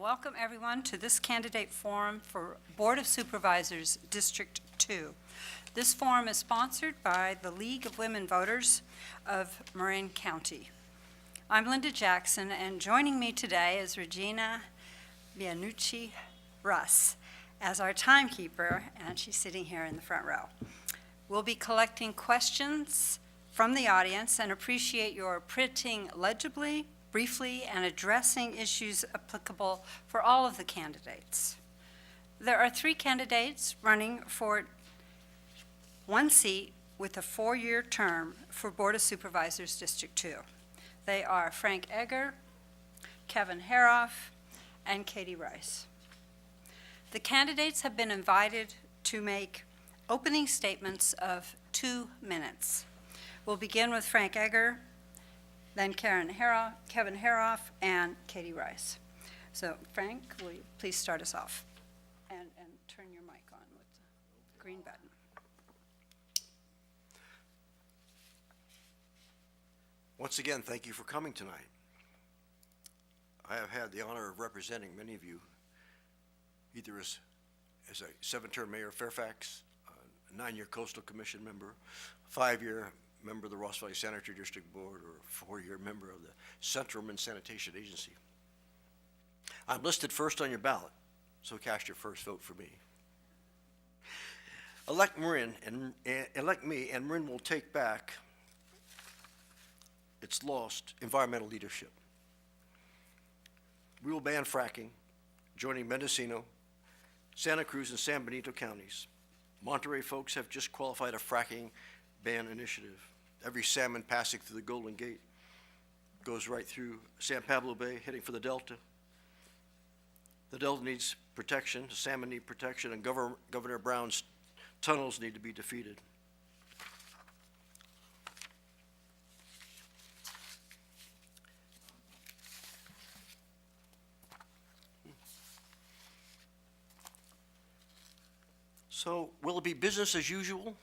welcome everyone to this candidate forum for Board of Supervisors, District 2. This forum is sponsored by the League of Women Voters of Marin County. I'm Linda Jackson, and joining me today is Regina Bianucci-Russ as our timekeeper, and she's sitting here in the front row. We'll be collecting questions from the audience and appreciate your printing legibly, briefly, and addressing issues applicable for all of the candidates. There are 3 candidates running for 1 seat with a 4-year term for Board of Supervisors District 2. They are Frank Egger, Kevin Haroff, and Katie Rice. The candidates have been invited to make opening statements of 2 minutes. We'll begin with Frank Egger, then Kevin Haroff, and Katie Rice. So Frank, will you please start us off? And turn your mic on with the green button. Once again, thank you for coming tonight. I have had the honor of representing many of you, either as a 7-term mayor of Fairfax, a 9-year Coastal Commission member, a 5-year member of the Ross Valley Sanitary District Board, or a 4-year member of the Central Marin Sanitation Agency. I'm listed first on your ballot, so cast your first vote for me. Elect me, and Marin will take back its lost environmental leadership. We will ban fracking, joining Mendocino, Santa Cruz, and San Benito counties. Monterey folks have just qualified a fracking ban initiative. Every salmon passing through the Golden Gate goes right through San Pablo Bay, heading for the Delta. The Delta needs protection, the salmon need protection, and Governor Brown's tunnels need to be defeated. So, will it be business as usual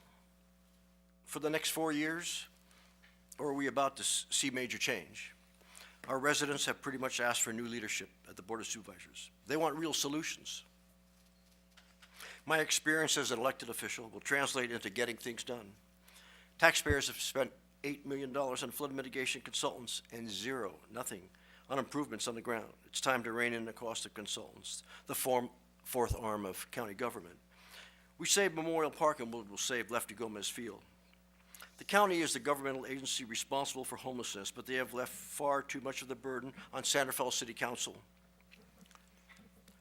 for the next 4 years, or are we about to see major change? Our residents have pretty much asked for new leadership at the Board of Supervisors. They want real solutions. My experience as an elected official will translate into getting things done. Taxpayers have spent $8 million on flood mitigation consultants and nothing on improvements on the ground. It's time to rein in the cost of consultants, the fourth arm of county government. We saved Memorial Park, and we'll save Lefty Gomez Field. The county is the governmental agency responsible for homelessness, but they have left far too much of the burden on Santa Fe City Council.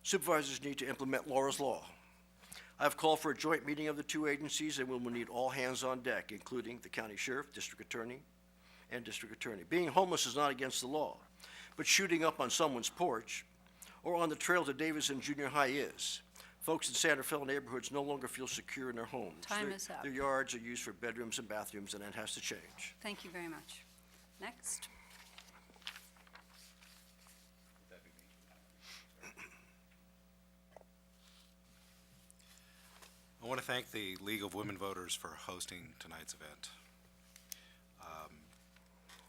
Supervisors need to implement Laura's Law. I have called for a joint meeting of the 2 agencies, and we will need all hands on deck, including the county sheriff, district attorney, and district attorney. Being homeless is not against the law, but shooting up on someone's porch or on the trail to Davidson Junior High is. Folks in Santa Fe neighborhoods no longer feel secure in their homes. Time is up. Their yards are used for bedrooms and bathrooms, and that has to change. Thank you very much. Next. I want to thank the League of Women Voters for hosting tonight's event.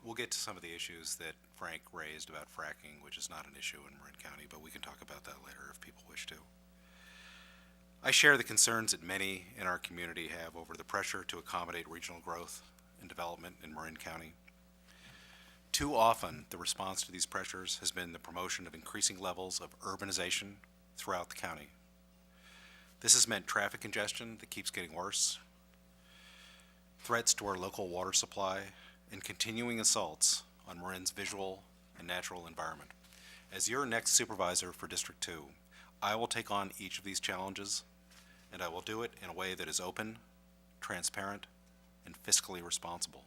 We'll get to some of the issues that Frank raised about fracking, which is not an issue in Marin County, but we can talk about that later if people wish to. I share the concerns that many in our community have over the pressure to accommodate regional growth and development in Marin County. Too often, the response to these pressures has been the promotion of increasing levels of urbanization throughout the county. This has meant traffic congestion that keeps getting worse, threats to our local water supply, and continuing assaults on Marin's visual and natural environment. As your next supervisor for District 2, I will take on each of these challenges, and I will do it in a way that is open, transparent, and fiscally responsible.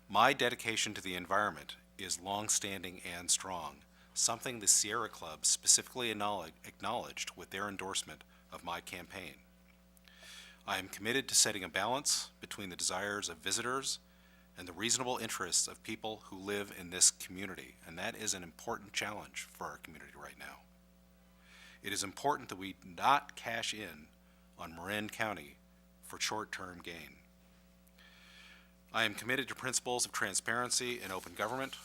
My dedication to the environment is long-standing and strong, something the Sierra Club specifically acknowledged with their endorsement of my campaign. I am committed to setting a balance between the desires of visitors and the reasonable interests of people who live in this community, and that is an important challenge for our community right now. It is important that we not cash in on Marin County for short-term gain. I am committed to principles of transparency and open government.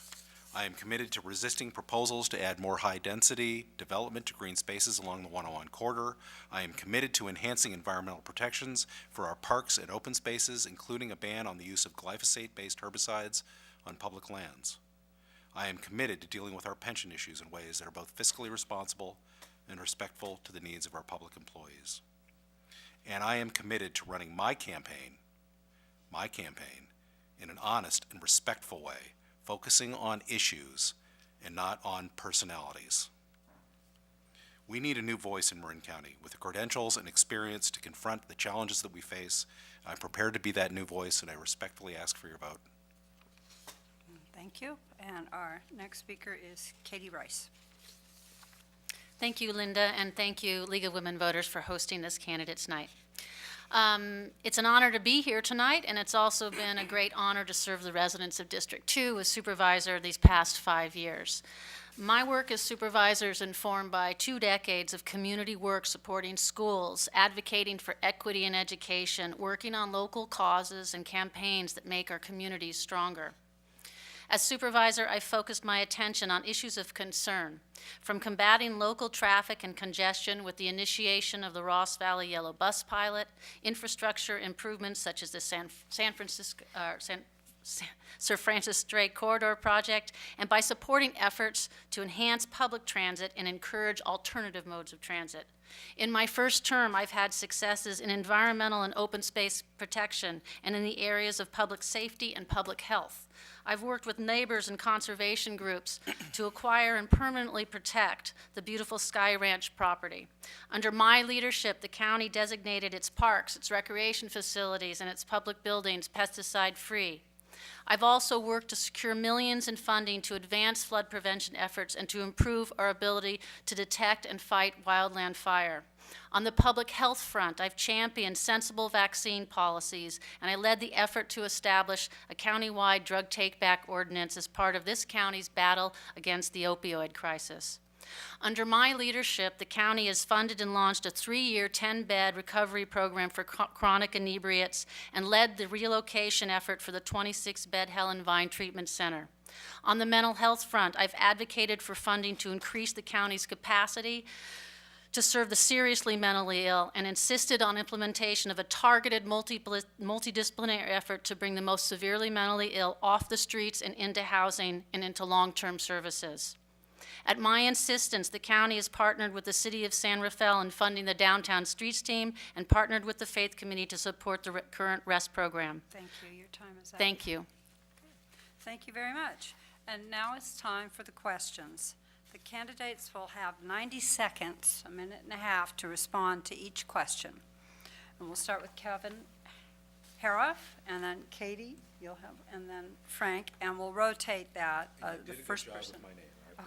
I am committed to resisting proposals to add more high-density development to green spaces along the 101 corridor. I am committed to enhancing environmental protections for our parks and open spaces, including a ban on the use of glyphosate-based herbicides on public lands. I am committed to dealing with our pension issues in ways that are both fiscally responsible and respectful to the needs of our public employees. And I am committed to running my campaign, in an honest and respectful way, focusing on issues and not on personalities. We need a new voice in Marin County with the credentials and experience to confront the challenges that we face. I'm prepared to be that new voice, and I respectfully ask for your vote. Thank you. And our next speaker is Katie Rice. Thank you, Linda, and thank you, League of Women Voters, for hosting this Candidates Night. It's an honor to be here tonight, and it's also been a great honor to serve the residents of District 2 as supervisor these past 5 years. My work as supervisor is informed by 2 decades of community work supporting schools, advocating for equity in education, working on local causes and campaigns that make our communities stronger. As supervisor, I focused my attention on issues of concern, from combating local traffic and congestion with the initiation of the Ross Valley Yellow Bus Pilot, infrastructure improvements such as the Sir Francis Drake Corridor Project, and by supporting efforts to enhance public transit and encourage alternative modes of transit. In my first term, I've had successes in environmental and open space protection and in the areas of public safety and public health. I've worked with neighbors and conservation groups to acquire and permanently protect the beautiful Sky Ranch property. Under my leadership, the county designated its parks, its recreation facilities, and its public buildings pesticide-free. I've also worked to secure millions in funding to advance flood prevention efforts and to improve our ability to detect and fight wildland fire. On the public health front, I've championed sensible vaccine policies, and I led the effort to establish a countywide drug take-back ordinance as part of this county's battle against the opioid crisis. Under my leadership, the county has funded and launched a 3-year, 10-bed recovery program for chronic inebriates and led the relocation effort for the 26-bed Helen Vine Treatment Center. On the mental health front, I've advocated for funding to increase the county's capacity to serve the seriously mentally ill and insisted on implementation of a targeted multidisciplinary effort to bring the most severely mentally ill off the streets and into housing and into long-term services. At my insistence, the county has partnered with the City of San Rafael in funding the Downtown Streets Team and partnered with the Faith Committee to support the current REST program. Thank you. Your time is up. Thank you. Thank you very much. And now it's time for the questions. The candidates will have 90 seconds, a minute and a half, to respond to each question. And we'll start with Kevin Haroff, and then Katie, you'll have, and then Frank, and we'll rotate that, the first person.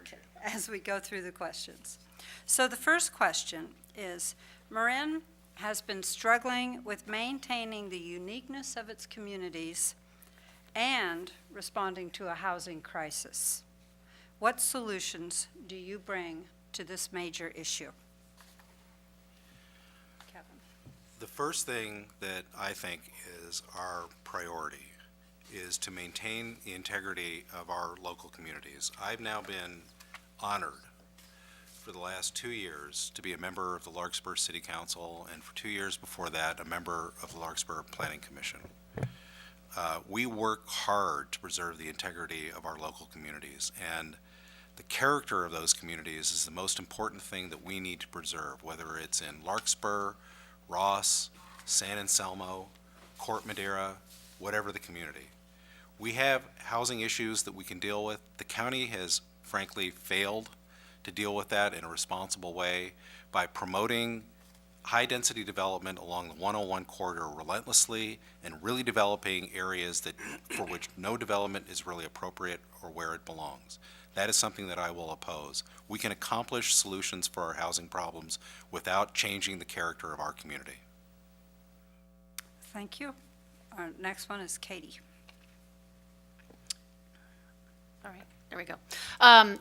Okay, as we go through the questions. So the first question is, Marin has been struggling with maintaining the uniqueness of its communities and responding to a housing crisis. What solutions do you bring to this major issue? Kevin. The first thing that I think is our priority is to maintain the integrity of our local communities. I've now been honored for the last 2 years to be a member of the Larkspur City Council, and for 2 years before that, a member of the Larkspur Planning Commission. We work hard to preserve the integrity of our local communities, and the character of those communities is the most important thing that we need to preserve, whether it's in Larkspur, Ross, San Anselmo, Court Madera, whatever the community. We have housing issues that we can deal with. The county has frankly failed to deal with that in a responsible way by promoting high-density development along the 101 corridor relentlessly and really developing areas that for which no development is really appropriate or where it belongs. That is something that I will oppose. We can accomplish solutions for our housing problems without changing the character of our community. Thank you. Our next one is Katie. All right. There we go.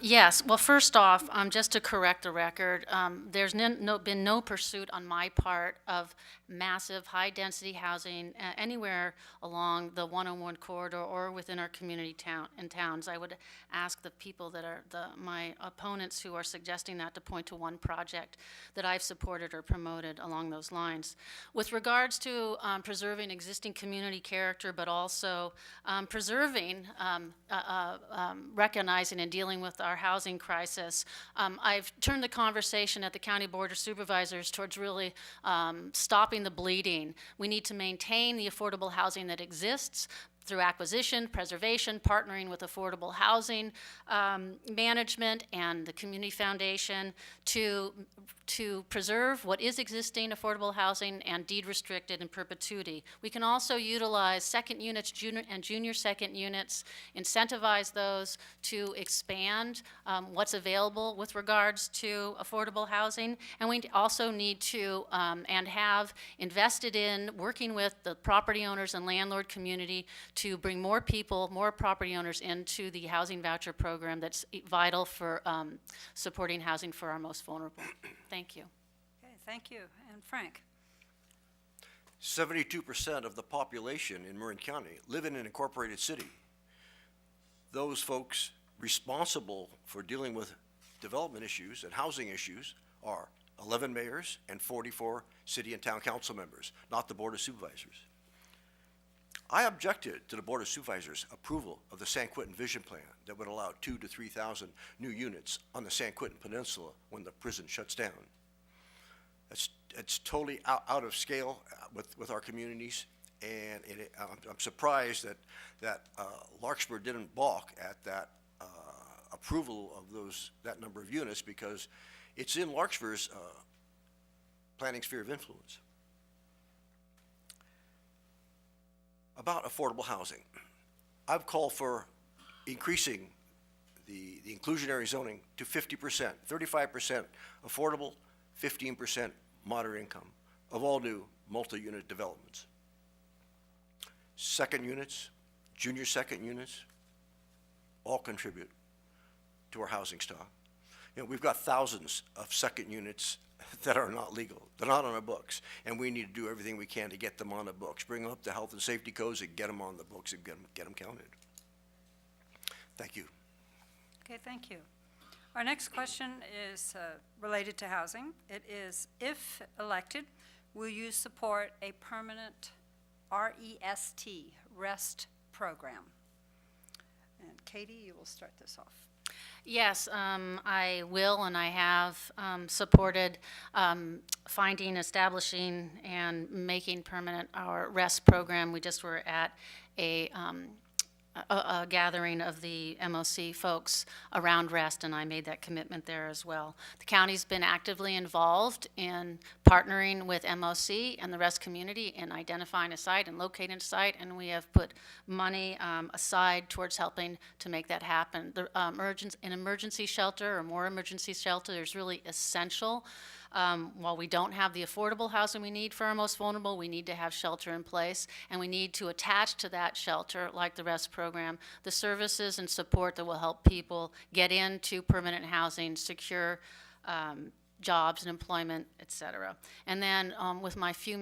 Yes, well, first off, just to correct the record, there's been no pursuit on my part of massive, high-density housing anywhere along the 101 corridor or within our community and towns. I would ask the people that are my opponents who are suggesting that to point to one project that I've supported or promoted along those lines. With regards to preserving existing community character, but also preserving recognizing and dealing with our housing crisis, I've turned the conversation at the County Board of Supervisors towards really stopping the bleeding. We need to maintain the affordable housing that exists through acquisition, preservation, partnering with affordable housing management and the Community Foundation to preserve what is existing affordable housing and deed restricted in perpetuity. We can also utilize second units, junior second units, incentivize those to expand what's available with regards to affordable housing. And we also need to and have invested in working with the property owners and landlord community to bring more people, more property owners into the housing voucher program that's vital for supporting housing for our most vulnerable. Thank you. Okay, thank you. And Frank? 72% of the population in Marin County live in an incorporated city. Those folks responsible for dealing with development issues and housing issues are 11 mayors and 44 city and town council members, not the Board of Supervisors. I objected to the Board of Supervisors' approval of the San Quentin Vision Plan that would allow 2,000 to 3,000 new units on the San Quentin Peninsula when the prison shuts down. It's totally out of scale with our communities, and I'm surprised that Larkspur didn't balk at that approval of that number of units, because it's in Larkspur's planning sphere of influence. About affordable housing, I've called for increasing the inclusionary zoning to 50%, 35% affordable, 15% moderate income of all new multi-unit developments. Second units, junior second units, all contribute to our housing stock. You know, we've got thousands of second units that are not legal. They're not on our books, and we need to do everything we can to get them on the books, bring them up to health and safety codes and get them on the books and get them counted. Thank you. Okay, thank you. Our next question is related to housing. It is, if elected, will you support a permanent REST program? And Katie, you will start this off. Yes, I will, and I have supported finding, establishing, and making permanent our REST program. We just were at a gathering of the MOC folks around REST, and I made that commitment there as well. The county's been actively involved in partnering with MOC and the REST community in identifying a site and locating a site, and we have put money aside towards helping to make that happen. An emergency shelter or more emergency shelter is really essential. While we don't have the affordable housing we need for our most vulnerable, we need to have shelter in place, and we need to attach to that shelter, like the REST program, the services and support that will help people get into permanent housing, secure jobs and employment, et cetera. And then with my few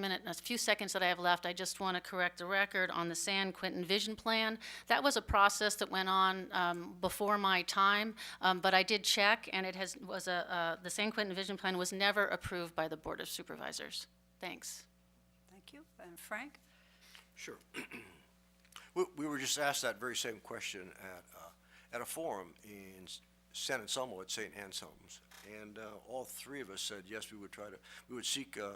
seconds that I have left, I just want to correct the record on the San Quentin Vision Plan. That was a process that went on before my time, but I did check, and the San Quentin Vision Plan was never approved by the Board of Supervisors. Thanks. Thank you. And Frank? Sure. We were just asked that very same question at a forum in San Anselmo at St. Anselm's, and all three of us said yes, we would seek a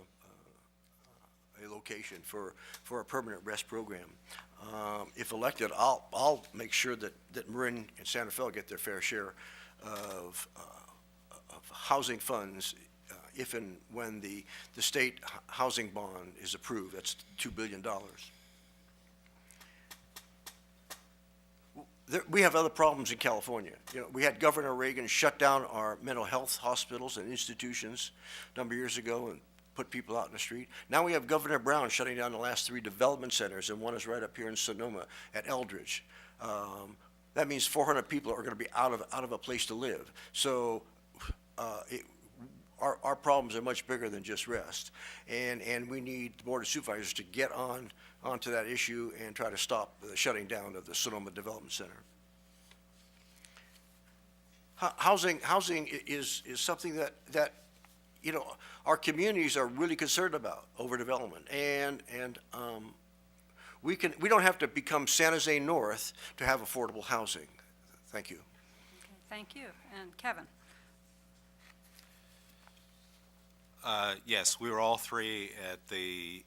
location for a permanent REST program. If elected, I'll make sure that Marin and Santa Fe get their fair share of housing funds if and when the state housing bond is approved. That's $2 billion. We have other problems in California. You know, we had Governor Reagan shut down our mental health hospitals and institutions a number of years ago and put people out in the street. Now we have Governor Brown shutting down the last 3 development centers, and one is right up here in Sonoma at Eldridge. that means 400 people are going to be out of a place to live. So our problems are much bigger than just rest. And we need the Board of Supervisors to get onto that issue and try to stop the shutting down of the Sonoma Development Center. Housing is something that our communities are really concerned about, overdevelopment. And we don't have to become San Jose North to have affordable housing. Thank you. Okay, thank you. And Kevin? Yes, we were all three at the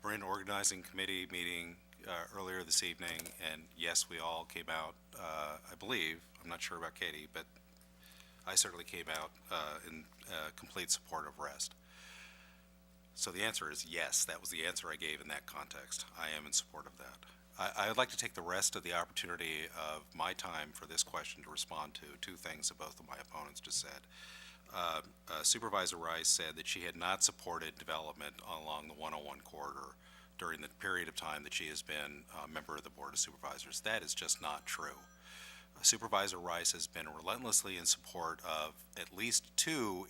Marin Organizing Committee meeting earlier this evening, and yes, we all came out, I believe, I'm not sure about Katie, but I certainly came out in complete support of rest. So the answer is yes, that was the answer I gave in that context. I am in support of that. I would like to take the rest of the opportunity of my time for this question to respond to two things that both of my opponents just said. Supervisor Rice said that she had not supported development along the 101 corridor during the period of time that she has been a member of the Board of Supervisors. That is just not true. Supervisor Rice has been relentlessly in support of at least two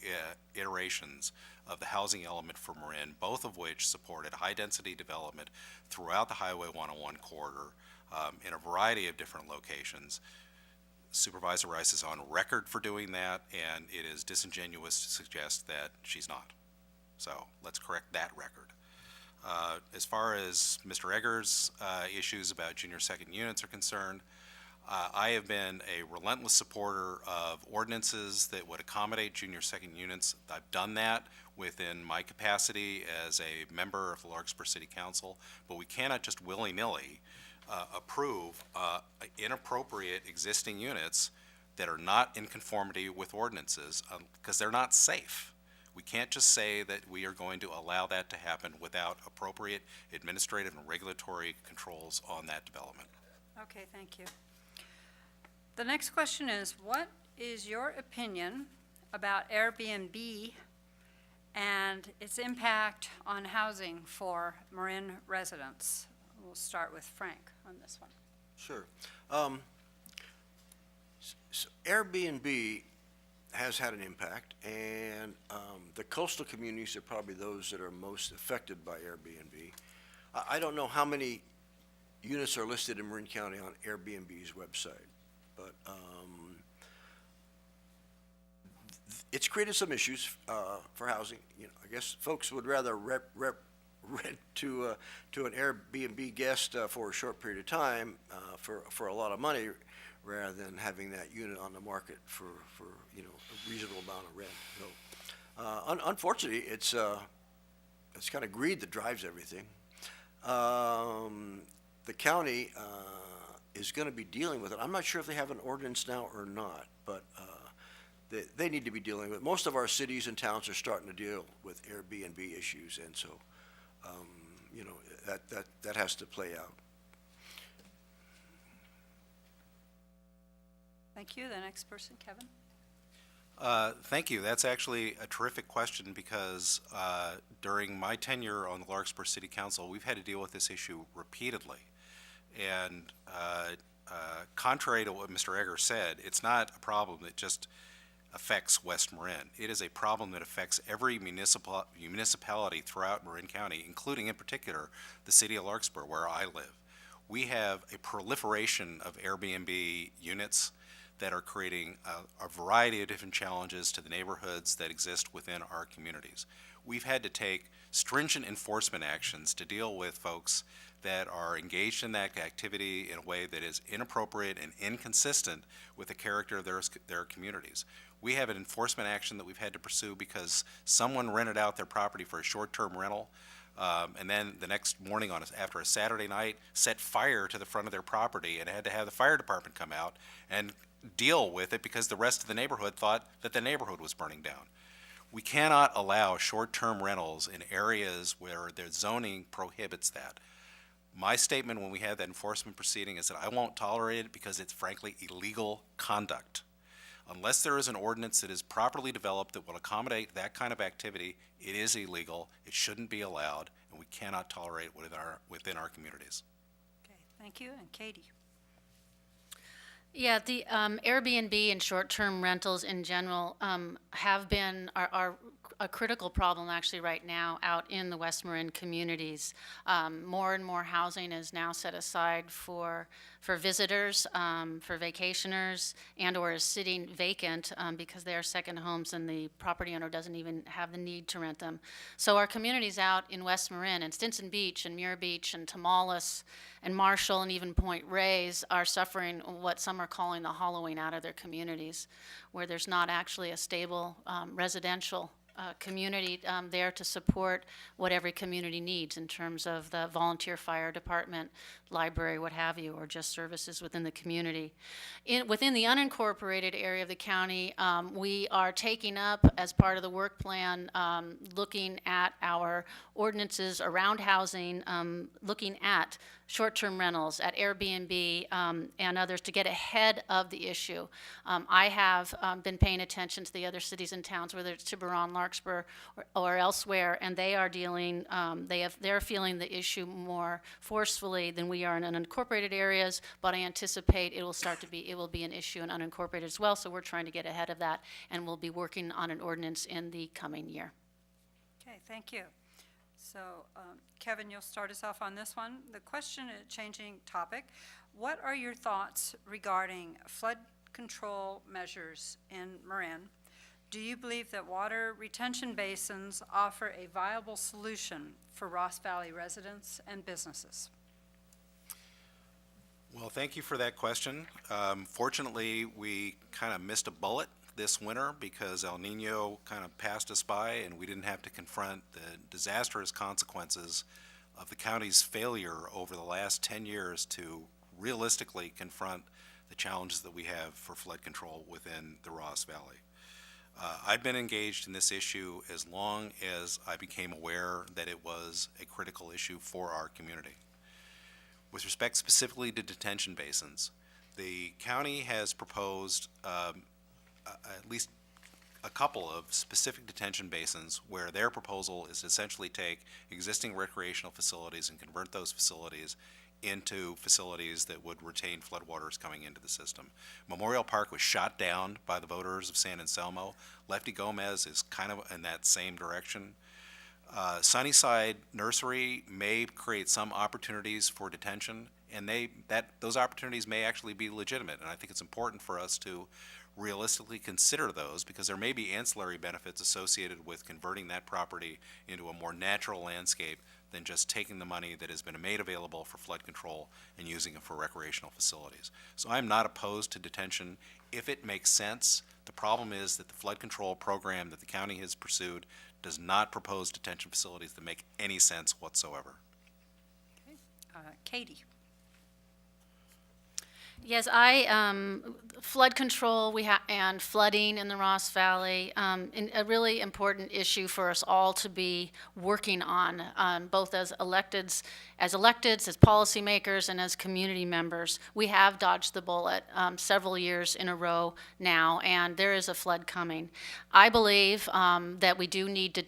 iterations of the housing element for Marin, both of which supported high-density development throughout the Highway 101 corridor in a variety of different locations. Supervisor Rice is on record for doing that, and it is disingenuous to suggest that she's not. So let's correct that record. As far as Mr. Eggers' issues about junior second units are concerned, I have been a relentless supporter of ordinances that would accommodate junior second units. I've done that within my capacity as a member of the Larkspur City Council, but we cannot just willy-nilly approve inappropriate existing units that are not in conformity with ordinances because they're not safe. We can't just say that we are going to allow that to happen without appropriate administrative and regulatory controls on that development. Okay, thank you. The next question is, what is your opinion about Airbnb and its impact on housing for Marin residents? We'll start with Frank on this one. Sure. So Airbnb has had an impact, and the coastal communities are probably those that are most affected by Airbnb. I don't know how many units are listed in Marin County on Airbnb's website, but it's created some issues for housing. I guess folks would rather rent to an Airbnb guest for a short period of time for a lot of money, rather than having that unit on the market for a reasonable amount of rent. So, unfortunately, it's kind of greed that drives everything. The county is going to be dealing with it. I'm not sure if they have an ordinance now or not, but they need to be dealing with it. Most of our cities and towns are starting to deal with Airbnb issues, and so that has to play out. Thank you. The next person, Kevin. Thank you. That's actually a terrific question because during my tenure on the Larkspur City Council, we've had to deal with this issue repeatedly. And contrary to what Mr. Egger said, it's not a problem that just affects West Marin. It is a problem that affects every municipality throughout Marin County, including in particular the city of Larkspur, where I live. We have a proliferation of Airbnb units that are creating a variety of different challenges to the neighborhoods that exist within our communities. We've had to take stringent enforcement actions to deal with folks that are engaged in that activity in a way that is inappropriate and inconsistent with the character of their communities. We have an enforcement action that we've had to pursue because someone rented out their property for a short-term rental, and then the next morning after a Saturday night set fire to the front of their property and had to have the fire department come out and deal with it because the rest of the neighborhood thought that the neighborhood was burning down. We cannot allow short-term rentals in areas where the zoning prohibits that. My statement when we had that enforcement proceeding is that I won't tolerate it because it's frankly illegal conduct. Unless there is an ordinance that is properly developed that will accommodate that kind of activity, it is illegal, it shouldn't be allowed, and we cannot tolerate it within our communities. Okay, thank you. And Katie. Yeah, the Airbnb and short-term rentals in general are a critical problem actually right now out in the West Marin communities. More and more housing is now set aside for visitors, for vacationers, and/or is sitting vacant because they are second homes and the property owner doesn't even have the need to rent them. So our communities out in West Marin and Stinson Beach and Muir Beach and Tomales and Marshall and even Point Reyes are suffering what some are calling the hollowing out of their communities, where there's not actually a stable residential community there to support what every community needs in terms of the volunteer fire department, library, what have you, or just services within the community. Within the unincorporated area of the county, we are taking up, as part of the work plan, looking at our ordinances around housing, looking at short-term rentals, at Airbnb, and others to get ahead of the issue. I have been paying attention to the other cities and towns, whether it's Tiburon, Larkspur, or elsewhere, and they are dealing, they're feeling the issue more forcefully than we are in unincorporated areas, but I anticipate it will be an issue in unincorporated as well, so we're trying to get ahead of that, and we'll be working on an ordinance in the coming year. Okay, thank you. So, Kevin, you'll start us off on this one. The question, changing topic, what are your thoughts regarding flood control measures in Marin? Do you believe that water retention basins offer a viable solution for Ross Valley residents and businesses? Well, thank you for that question. Fortunately, we kind of missed a bullet this winter because El Nino kind of passed us by and we didn't have to confront the disastrous consequences of the county's failure over the last 10 years to realistically confront the challenges that we have for flood control within the Ross Valley. I've been engaged in this issue as long as I became aware that it was a critical issue for our community. With respect specifically to detention basins, the county has proposed at least a couple of specific detention basins where their proposal is to essentially take existing recreational facilities and convert those facilities into facilities that would retain floodwaters coming into the system. Memorial Park was shot down by the voters of San Anselmo. Lefty Gomez is kind of in that same direction. Sunnyside Nursery may create some opportunities for detention, and those opportunities may actually be legitimate, and I think it's important for us to realistically consider those because there may be ancillary benefits associated with converting that property into a more natural landscape than just taking the money that has been made available for flood control and using it for recreational facilities. So I'm not opposed to detention if it makes sense. The problem is that the flood control program that the county has pursued does not propose detention facilities that make any sense whatsoever. Okay. Katie. Yes, flood control and flooding in the Ross Valley, a really important issue for us all to be working on, both as electeds, as policymakers, and as community members. We have dodged the bullet several years in a row now, and there is a flood coming. I believe that we do need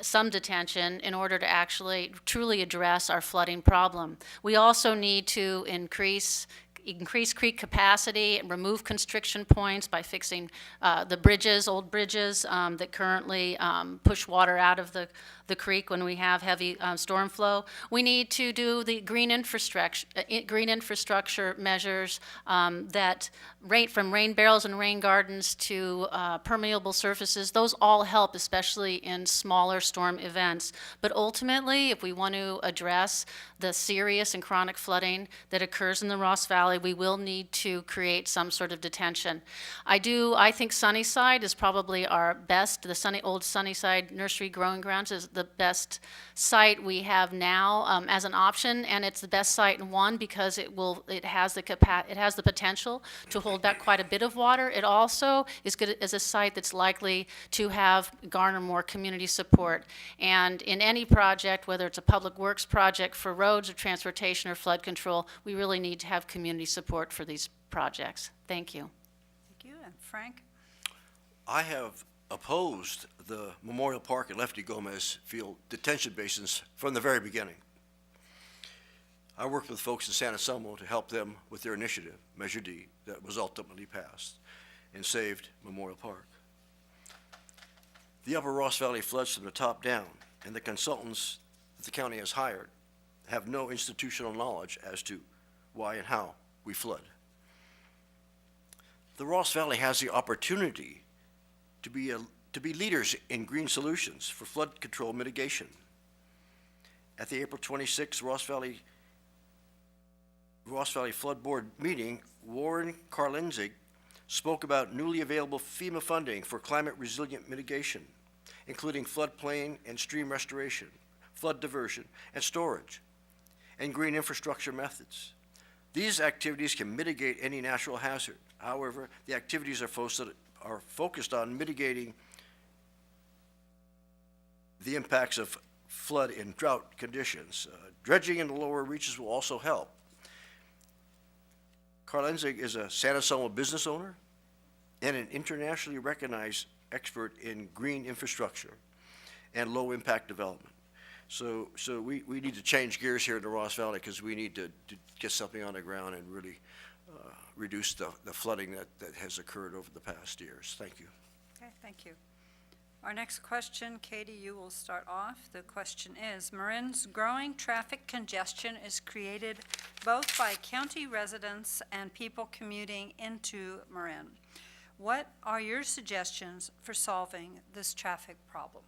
some detention in order to actually truly address our flooding problem. We also need to increase creek capacity and remove constriction points by fixing the bridges, old bridges that currently push water out of the creek when we have heavy storm flow. We need to do the green infrastructure measures that from rain barrels and rain gardens to permeable surfaces. Those all help, especially in smaller storm events. But ultimately, if we want to address the serious and chronic flooding that occurs in the Ross Valley, we will need to create some sort of detention. I think Sunnyside is probably our best. The old Sunnyside Nursery Growing Grounds is the best site we have now as an option, and it's the best site because it has the potential to hold back quite a bit of water. It also is good as a site that's likely to garner more community support. And in any project, whether it's a public works project for roads or transportation or flood control, we really need to have community support for these projects. Thank you. Thank you. And Frank? I have opposed the Memorial Park and Lefty Gomez Field detention basins from the very beginning. I worked with folks in San Anselmo to help them with their initiative, Measure D, that was ultimately passed and saved Memorial Park. The Upper Ross Valley floods from the top down, and the consultants that the county has hired have no institutional knowledge as to why and how we flood. The Ross Valley has the opportunity to be leaders in green solutions for flood control mitigation. At the April 26th Ross Valley Flood Board meeting, Warren Karlinzig spoke about newly available FEMA funding for climate resilient mitigation, including floodplain and stream restoration, flood diversion and storage, and green infrastructure methods. These activities can mitigate any natural hazard. However, the activities are focused on mitigating the impacts of flood in drought conditions. Dredging in the lower reaches will also help. Karlenzig is a San Anselmo business owner and an internationally recognized expert in green infrastructure and low-impact development. So we need to change gears here in the Ross Valley because we need to get something on the ground and really reduce the flooding that has occurred over the past years. Thank you. Okay, thank you. Our next question, Katie, you will start off. The question is, Marin's growing traffic congestion is created both by county residents and people commuting into Marin. What are your suggestions for solving this traffic problem?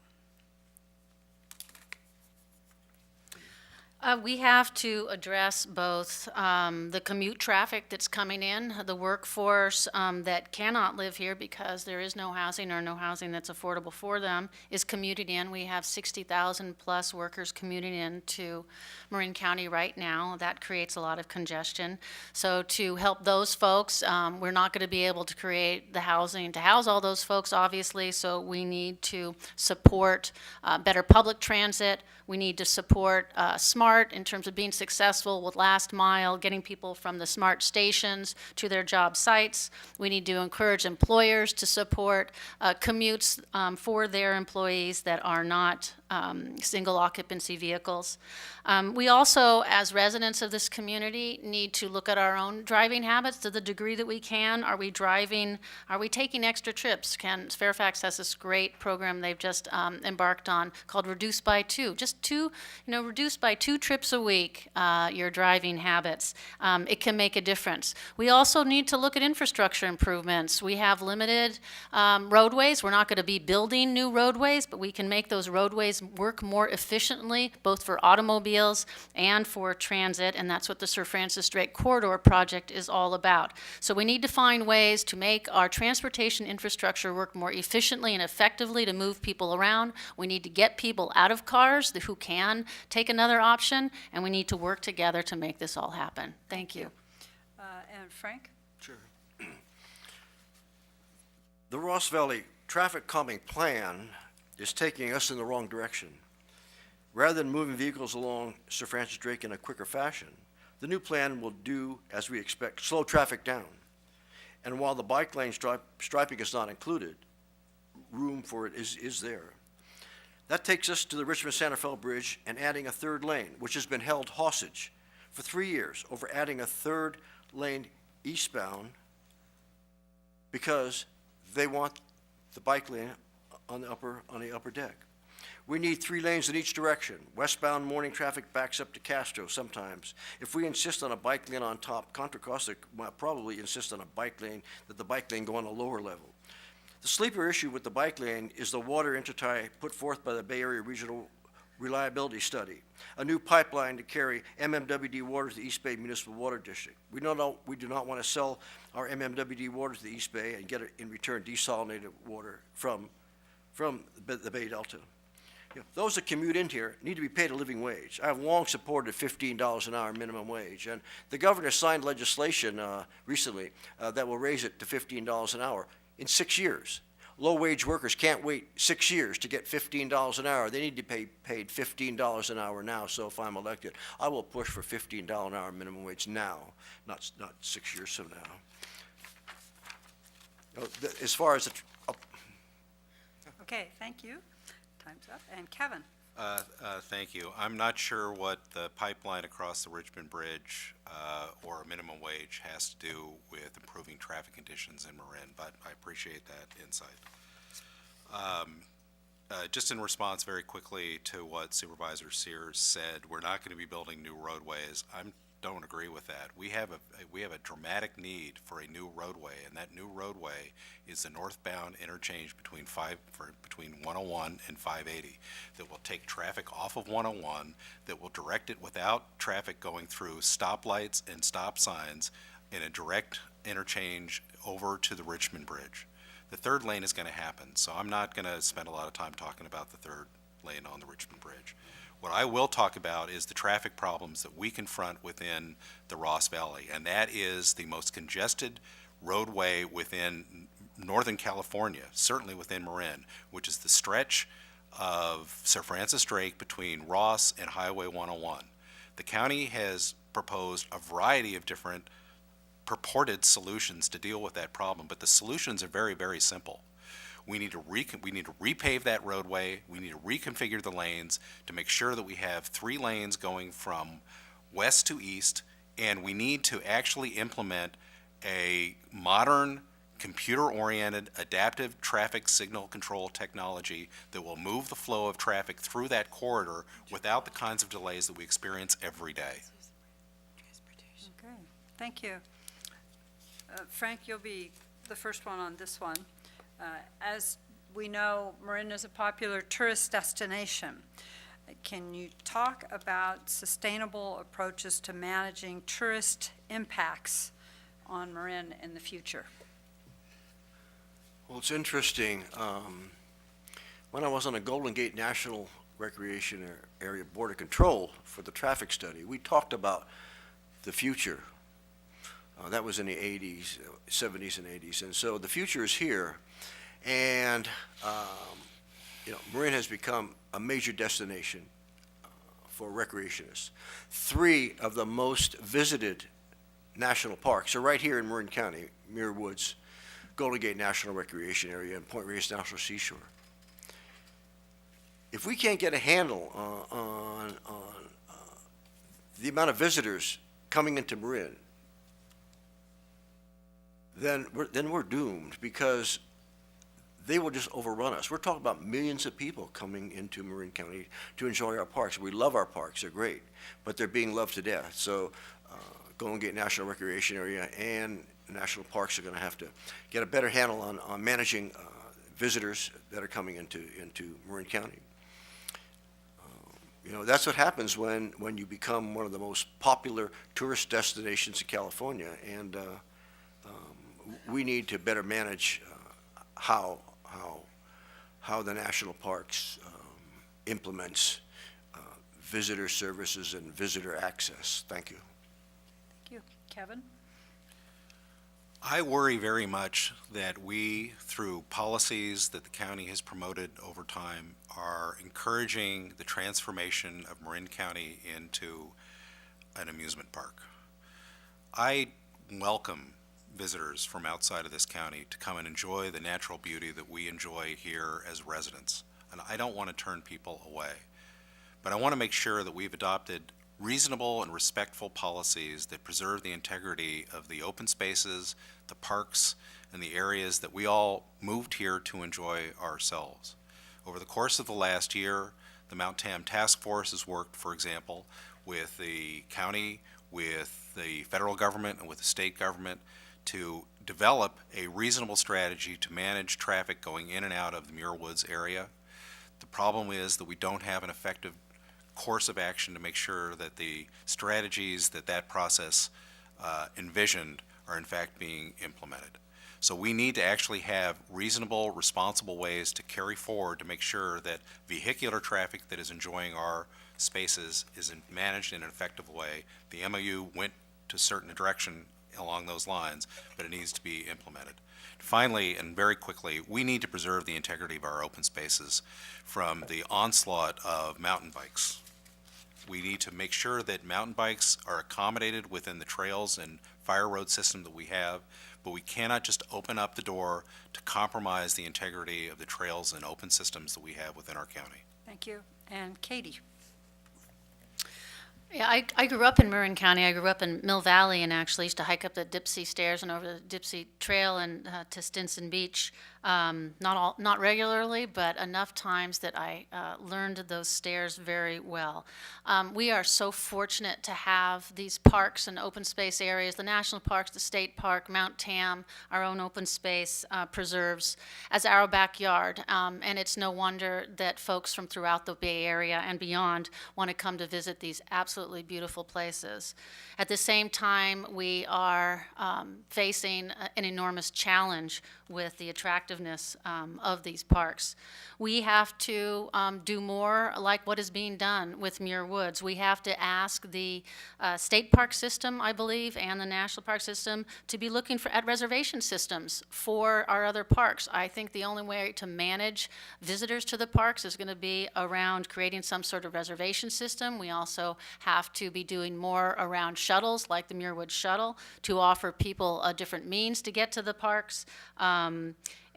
We have to address both the commute traffic that's coming in, the workforce that cannot live here because there is no housing or no housing that's affordable for them is commuting in. We have 60,000 plus workers commuting into Marin County right now. That creates a lot of congestion. So to help those folks, we're not going to be able to create the housing to house all those folks, obviously, so we need to support better public transit. We need to support SMART in terms of being successful with last mile, getting people from the SMART stations to their job sites. We need to encourage employers to support commutes for their employees that are not single occupancy vehicles. We also, as residents of this community, need to look at our own driving habits to the degree that we can. Are we driving? Are we taking extra trips? Fairfax has this great program they've just embarked on called Reduce by Two. Just reduce by 2 trips a week your driving habits. It can make a difference. We also need to look at infrastructure improvements. We have limited roadways. We're not going to be building new roadways, but we can make those roadways work more efficiently, both for automobiles and for transit, and that's what the Sir Francis Drake Corridor project is all about. So we need to find ways to make our transportation infrastructure work more efficiently and effectively to move people around. We need to get people out of cars who can take another option, and we need to work together to make this all happen. Thank you. And Frank? Sure. The Ross Valley Traffic Calming Plan is taking us in the wrong direction. Rather than moving vehicles along Sir Francis Drake in a quicker fashion, the new plan will do, as we expect, slow traffic down. And while the bike lane striping is not included, room for it is there. That takes us to the Richmond-Santa Fe Bridge and adding a third lane, which has been held hostage for 3 years over adding a third lane eastbound because they want the bike lane on the upper deck. We need 3 lanes in each direction. Westbound morning traffic backs up to Castro sometimes. If we insist on a bike lane on top, Contra Costa might probably insist on a bike lane, that the bike lane go on a lower level. The sleeper issue with the bike lane is the water intertie put forth by the Bay Area Regional Reliability Study, a new pipeline to carry MMWD water to the East Bay Municipal Water District. We do not want to sell our MMWD water to the East Bay and get it in return desalinated water from the Bay Delta. Those that commute in here need to be paid a living wage. I have long supported $15 an hour minimum wage, and the governor signed legislation recently that will raise it to $15 an hour in 6 years. Low-wage workers can't wait 6 years to get $15 an hour. They need to be paid $15 an hour now, so if I'm elected, I will push for $15 an hour minimum wage now, not 6 years from now. As far as Okay, thank you. Time's up. And Kevin? Thank you. I'm not sure what the pipeline across the Richmond Bridge or minimum wage has to do with improving traffic conditions in Marin, but I appreciate that insight. Just in response very quickly to what Supervisor Sears said, we're not going to be building new roadways. Don't agree with that. We have a dramatic need for a new roadway, and that new roadway is the northbound interchange between 101 and 580 that will take traffic off of 101, that will direct it without traffic going through stoplights and stop signs in a direct interchange over to the Richmond Bridge. The third lane is going to happen, so I'm not going to spend a lot of time talking about the third lane on the Richmond Bridge. What I will talk about is the traffic problems that we confront within the Ross Valley, and that is the most congested roadway within Northern California, certainly within Marin, which is the stretch of Sir Francis Drake between Ross and Highway 101. The county has proposed a variety of different purported solutions to deal with that problem, but the solutions are very, very simple. We need to repave that roadway. We need to reconfigure the lanes to make sure that we have 3 lanes going from west to east, and we need to actually implement a modern, computer-oriented, adaptive traffic signal control technology that will move the flow of traffic through that corridor without the kinds of delays that we experience every day. Okay, thank you. Frank, you'll be the first one on this one. As we know, Marin is a popular tourist destination. Can you talk about sustainable approaches to managing tourist impacts on Marin in the future? Well, it's interesting. When I was on the Golden Gate National Recreation Area Board of Control for the traffic study, we talked about the future. That was in the 80s, 70s and 80s. And so the future is here. And, Marin has become a major destination for recreationists. 3 of the most visited national parks are right here in Marin County: Muir Woods, Golden Gate National Recreation Area, and Point Reyes National Seashore. If we can't get a handle on the amount of visitors coming into Marin, then we're doomed, because they will just overrun us. We're talking about millions of people coming into Marin County to enjoy our parks. We love our parks, they're great, but they're being loved to death. So Golden Gate National Recreation Area and national parks are going to have to get a better handle on managing visitors that are coming into Marin County. That's what happens when you become one of the most popular tourist destinations in California, and we need to better manage how the national parks implements visitor services and visitor access. Thank you. Thank you. Kevin? I worry very much that we, through policies that the county has promoted over time, are encouraging the transformation of Marin County into an amusement park. I welcome visitors from outside of this county to come and enjoy the natural beauty that we enjoy here as residents. And I don't want to turn people away. But I want to make sure that we've adopted reasonable and respectful policies that preserve the integrity of the open spaces, the parks, and the areas that we all moved here to enjoy ourselves. Over the course of the last year, the Mount Tam Task Force has worked, for example, with the county, with the federal government, and with the state government to develop a reasonable strategy to manage traffic going in and out of the Muir Woods area. The problem is that we don't have an effective course of action to make sure that the strategies that process envisioned are in fact being implemented. So we need to actually have reasonable, responsible ways to carry forward to make sure that vehicular traffic that is enjoying our spaces is managed in an effective way. The MOU went to a certain direction along those lines, but it needs to be implemented. Finally, and very quickly, we need to preserve the integrity of our open spaces from the onslaught of mountain bikes. We need to make sure that mountain bikes are accommodated within the trails and fire road system that we have, but we cannot just open up the door to compromise the integrity of the trails and open systems that we have within our county. Thank you. And Katie? Yeah, I grew up in Marin County. I grew up in Mill Valley and actually used to hike up the Dipsey Stairs and over the Dipsey Trail and to Stinson Beach. Not regularly, but enough times that I learned those stairs very well. We are so fortunate to have these parks and open space areas, the national parks, the state park, Mount Tam, our own open space preserves, as our backyard. And it's no wonder that folks from throughout the Bay Area and beyond want to come to visit these absolutely beautiful places. At the same time, we are facing an enormous challenge with the attractiveness of these parks. We have to do more like what is being done with Muir Woods. We have to ask the state park system, I believe, and the national park system to be looking at reservation systems for our other parks. I think the only way to manage visitors to the parks is going to be around creating some sort of reservation system. We also have to be doing more around shuttles, like the Muir Woods shuttle, to offer people a different means to get to the parks.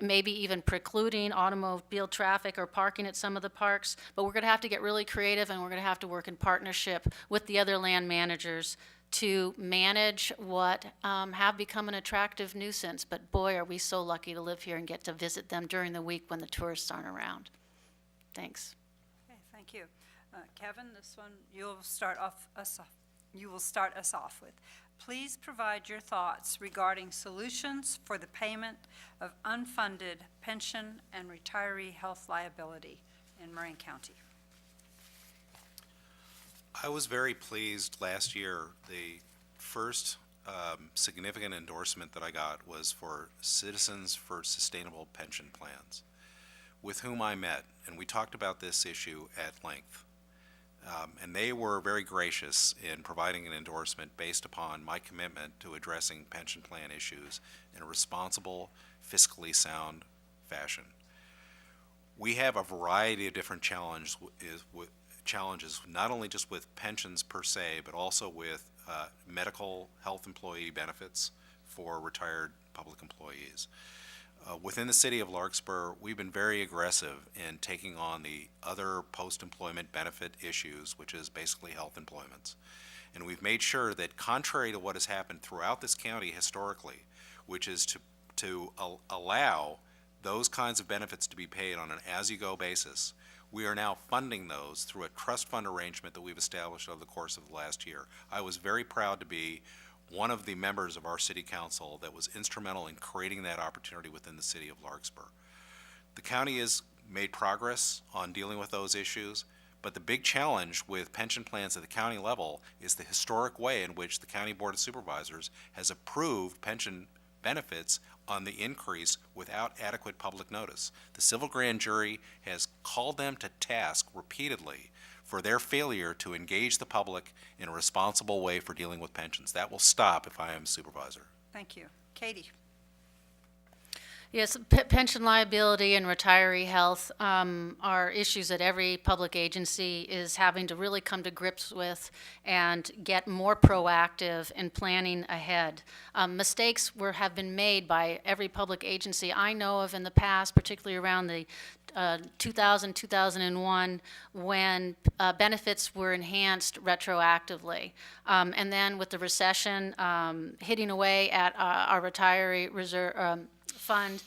Maybe even precluding automobile traffic or parking at some of the parks. But we're going to have to get really creative, and we're going to have to work in partnership with the other land managers to manage what have become an attractive nuisance. But boy, are we so lucky to live here and get to visit them during the week when the tourists aren't around. Thanks. Okay, thank you. Kevin, this one you will start us off with. Please provide your thoughts regarding solutions for the payment of unfunded pension and retiree health liability in Marin County. I was very pleased last year. The first significant endorsement that I got was for Citizens for Sustainable Pension Plans, with whom I met, and we talked about this issue at length. And they were very gracious in providing an endorsement based upon my commitment to addressing pension plan issues in a responsible, fiscally sound fashion. We have a variety of different challenges, not only just with pensions per se, but also with medical health employee benefits for retired public employees. Within the city of Larkspur, we've been very aggressive in taking on the other post-employment benefit issues, which is basically health employments. And we've made sure that, contrary to what has happened throughout this county historically, which is to allow those kinds of benefits to be paid on an as-you-go basis, we are now funding those through a trust fund arrangement that we've established over the course of the last year. I was very proud to be one of the members of our city council that was instrumental in creating that opportunity within the city of Larkspur. The county has made progress on dealing with those issues, but the big challenge with pension plans at the county level is the historic way in which the County Board of Supervisors has approved pension benefits on the increase without adequate public notice. The civil grand jury has called them to task repeatedly for their failure to engage the public in a responsible way for dealing with pensions. That will stop if I am supervisor. Thank you. Katie? Yes, pension liability and retiree health are issues that every public agency is having to really come to grips with and get more proactive in planning ahead. Mistakes have been made by every public agency I know of in the past, particularly around the 2000, 2001, when benefits were enhanced retroactively. And then with the recession hitting away at our retiree reserve fund,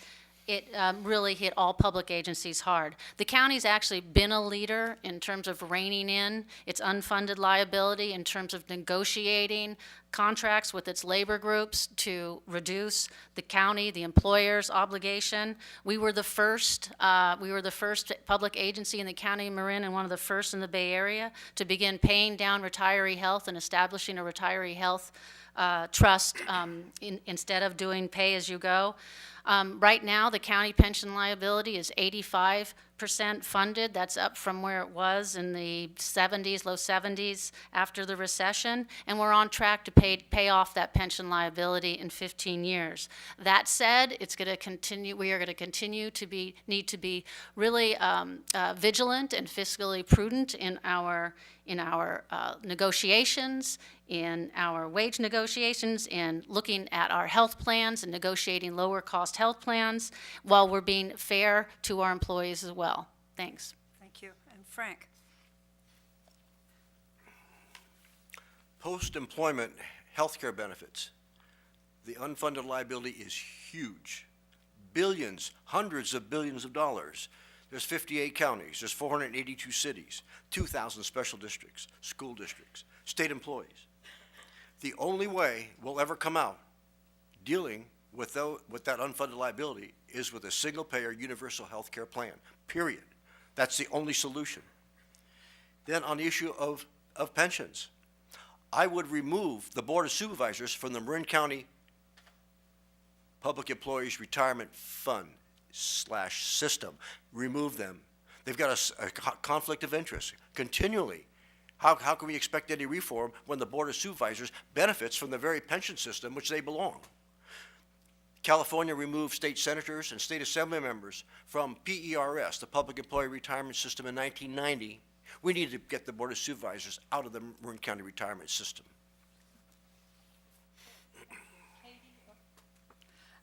it really hit all public agencies hard. The county's actually been a leader in terms of reining in its unfunded liability, in terms of negotiating contracts with its labor groups to reduce the county, the employer's obligation. We were the first public agency in the county of Marin and one of the first in the Bay Area to begin paying down retiree health and establishing a retiree health trust instead of doing pay-as-you-go. Right now, the county pension liability is 85% funded. That's up from where it was in the 70s, low 70s after the recession, and we're on track to pay off that pension liability in 15 years. That said, it's going to continue. We are going to continue to need to be really vigilant and fiscally prudent in our negotiations, in our wage negotiations, in looking at our health plans and negotiating lower cost health plans, while we're being fair to our employees as well. Thanks. Thank you. And Frank? Post-employment healthcare benefits. The unfunded liability is huge. Billions, hundreds of billions of dollars. There's 58 counties, there's 482 cities, 2,000 special districts, school districts, state employees. The only way we'll ever come out dealing with that unfunded liability is with a single-payer universal health care plan, period. That's the only solution. Then on the issue of pensions, I would remove the Board of Supervisors from the Marin County Public Employees Retirement Fund / system. Remove them. They've got a conflict of interest continually. How can we expect any reform when the Board of Supervisors benefits from the very pension system which they belong? California removed state senators and state assembly members from PERS, the Public Employee Retirement System, in 1990. We need to get the Board of Supervisors out of the Marin County retirement system.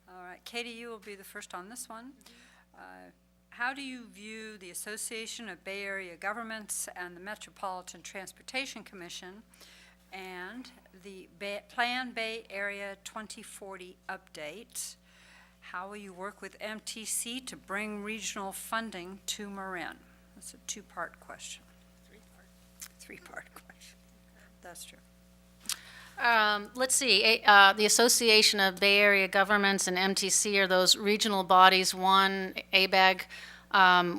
All right, Katie, you will be the first on this one. How do you view the Association of Bay Area Governments and the Metropolitan Transportation Commission and the Plan Bay Area 2040 update? How will you work with MTC to bring regional funding to Marin? That's a two-part question. Three-part question. That's true. Let's see, the Association of Bay Area Governments and MTC are those regional bodies. One, ABAG,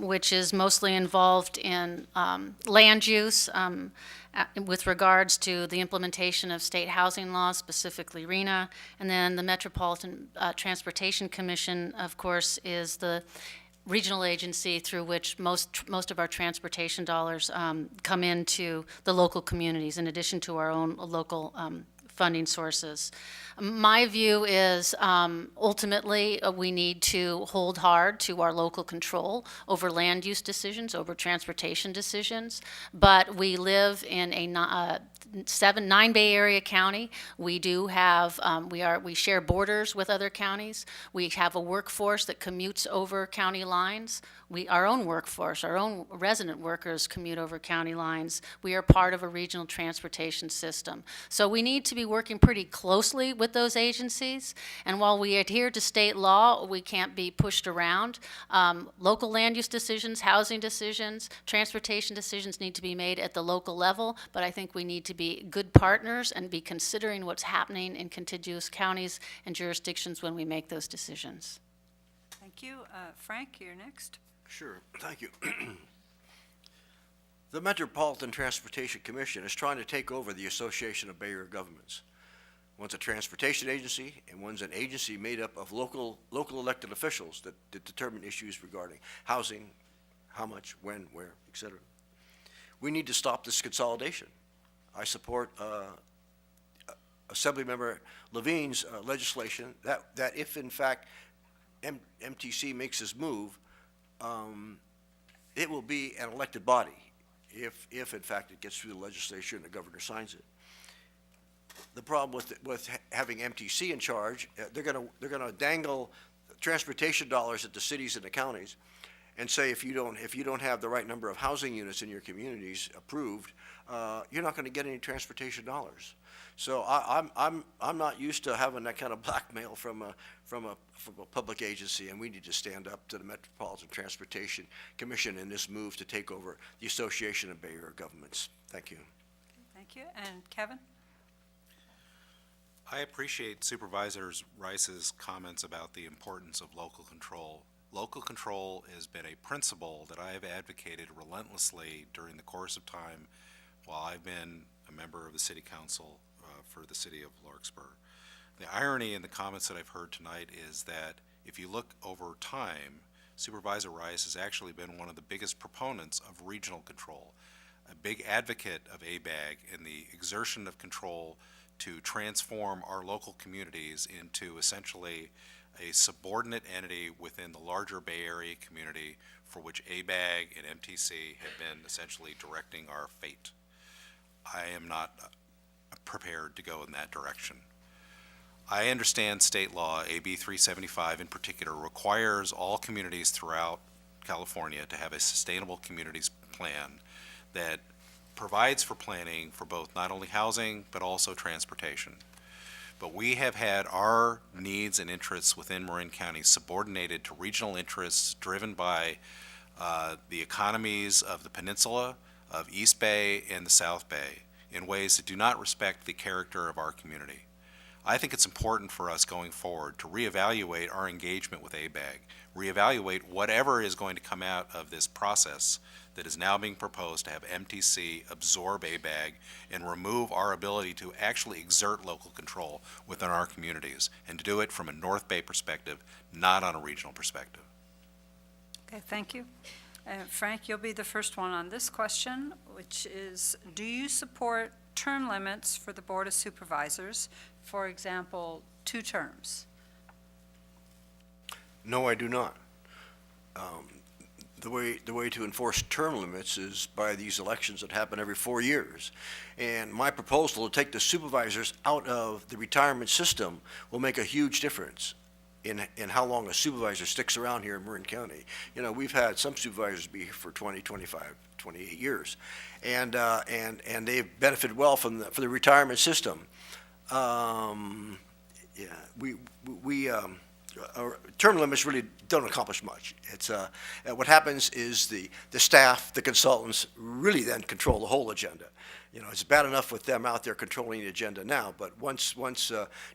which is mostly involved in land use with regards to the implementation of state housing laws, specifically RENA. And then the Metropolitan Transportation Commission, of course, is the regional agency through which most of our transportation dollars come into the local communities, in addition to our own local funding sources. My view is ultimately we need to hold hard to our local control over land use decisions, over transportation decisions, but we live in a 9 Bay Area county. We do have, we share borders with other counties. We have a workforce that commutes over county lines. Our own workforce, our own resident workers commute over county lines. We are part of a regional transportation system. So we need to be working pretty closely with those agencies. And while we adhere to state law, we can't be pushed around. Local land use decisions, housing decisions, transportation decisions need to be made at the local level, but I think we need to be good partners and be considering what's happening in contiguous counties and jurisdictions when we make those decisions. Thank you. Frank, you're next. Sure, thank you. The Metropolitan Transportation Commission is trying to take over the Association of Bay Area Governments. One's a transportation agency, and one's an agency made up of local elected officials that determine issues regarding housing, how much, when, where, etc. We need to stop this consolidation. I support Assemblymember Levine's legislation that if in fact MTC makes this move, it will be an elected body if in fact it gets through the legislature and the governor signs it. The problem with having MTC in charge, they're gonna dangle transportation dollars at the cities and the counties, and say if you don't have the right number of housing units in your communities approved, you're not going to get any transportation dollars. So I'm not used to having that kind of blackmail from a public agency, and we need to stand up to the Metropolitan Transportation Commission in this move to take over the Association of Bay Area Governments. Thank you. Thank you. And Kevin? I appreciate Supervisor Rice's comments about the importance of local control. Local control has been a principle that I have advocated relentlessly during the course of time while I've been a member of the City Council for the City of Larkspur. The irony in the comments that I've heard tonight is that if you look over time, Supervisor Rice has actually been one of the biggest proponents of regional control, a big advocate of ABAG and the exertion of control to transform our local communities into essentially a subordinate entity within the larger Bay Area community for which ABAG and MTC have been essentially directing our fate. I am not prepared to go in that direction. I understand state law, AB 375 in particular, requires all communities throughout California to have a sustainable communities plan that provides for planning for both not only housing, but also transportation. But we have had our needs and interests within Marin County subordinated to regional interests driven by the economies of the peninsula, of East Bay and the South Bay, in ways that do not respect the character of our community. I think it's important for us going forward to reevaluate our engagement with ABAG, reevaluate whatever is going to come out of this process that is now being proposed to have MTC absorb ABAG and remove our ability to actually exert local control within our communities, and to do it from a North Bay perspective, not on a regional perspective. Okay, thank you. Frank, you'll be the first one on this question, which is, do you support term limits for the Board of Supervisors? For example, 2 terms. No, I do not. The way to enforce term limits is by these elections that happen every 4 years. And my proposal to take the supervisors out of the retirement system will make a huge difference in how long a supervisor sticks around here in Marin County. You know, we've had some supervisors be here for 20, 25, 28 years. And they've benefited well from the retirement system. Term limits really don't accomplish much. It's what happens is the staff, the consultants, really then control the whole agenda. You know, it's bad enough with them out there controlling the agenda now, but once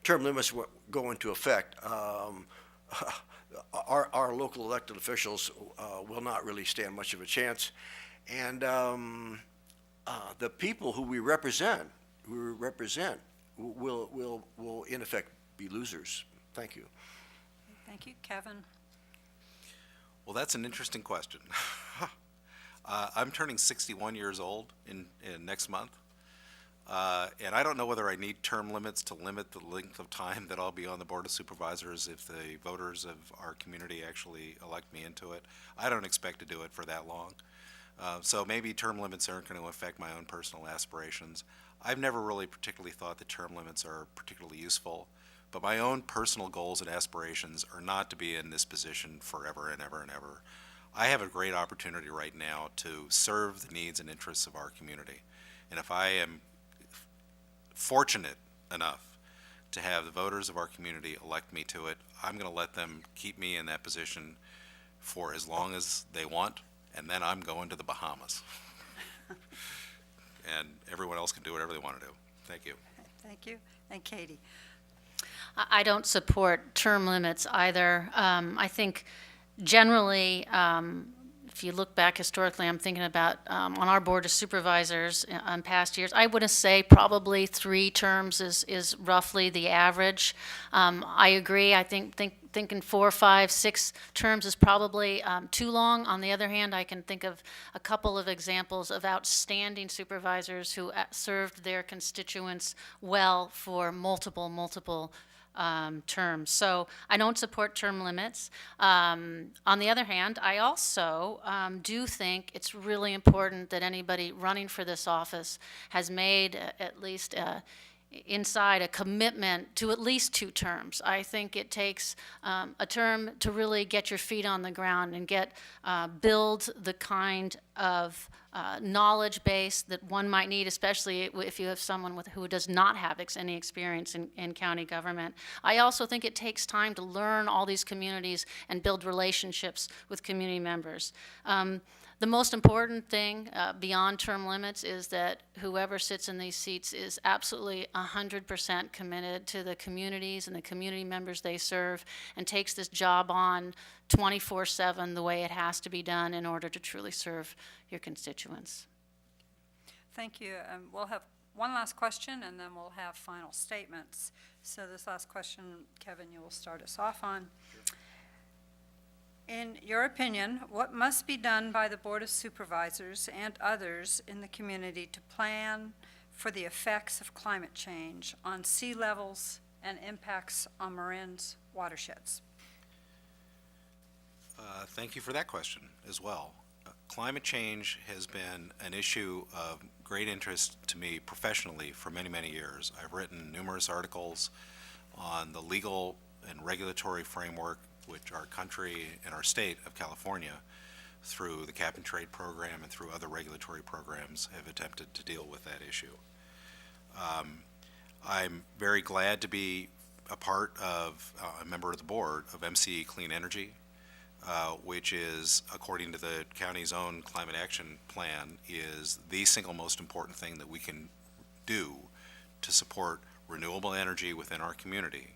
term limits go into effect, our local elected officials will not really stand much of a chance, and the people who we represent will in effect be losers. Thank you. Thank you. Kevin? Well, that's an interesting question. I'm turning 61 years old in next month, and I don't know whether I need term limits to limit the length of time that I'll be on the Board of Supervisors if the voters of our community actually elect me into it. I don't expect to do it for that long. So maybe term limits aren't going to affect my own personal aspirations. I've never really particularly thought that term limits are particularly useful, but my own personal goals and aspirations are not to be in this position forever and ever and ever. I have a great opportunity right now to serve the needs and interests of our community. And if I am fortunate enough to have the voters of our community elect me to it, I'm going to let them keep me in that position for as long as they want, and then I'm going to the Bahamas. And everyone else can do whatever they want to do. Thank you. Thank you. And Katie? I don't support term limits either. I think generally, if you look back historically, I'm thinking about on our Board of Supervisors on past years, I would say probably 3 terms is roughly the average. I agree. I think thinking 4, 5, 6 terms is probably too long. On the other hand, I can think of a couple of examples of outstanding supervisors who served their constituents well for multiple terms. So I don't support term limits. On the other hand, I also do think it's really important that anybody running for this office has made at least inside a commitment to at least 2 terms. I think it takes a term to really get your feet on the ground and build the kind of knowledge base that one might need, especially if you have someone who does not have any experience in county government. I also think it takes time to learn all these communities and build relationships with community members. The most important thing beyond term limits is that whoever sits in these seats is absolutely 100% committed to the communities and the community members they serve and takes this job on 24/7 the way it has to be done in order to truly serve your constituents. Thank you. We'll have one last question, and then we'll have final statements. So this last question, Kevin, you will start us off on. Sure. In your opinion, what must be done by the Board of Supervisors and others in the community to plan for the effects of climate change on sea levels and impacts on Marin's watersheds? Thank you for that question as well. Climate change has been an issue of great interest to me professionally for many, many years. I've written numerous articles on the legal and regulatory framework which our country and our state of California through the cap and trade program and through other regulatory programs, have attempted to deal with that issue. I'm very glad to be a member of the board of MCE Clean Energy, which is, according to the county's own climate action plan, is the single most important thing that we can do to support renewable energy within our community,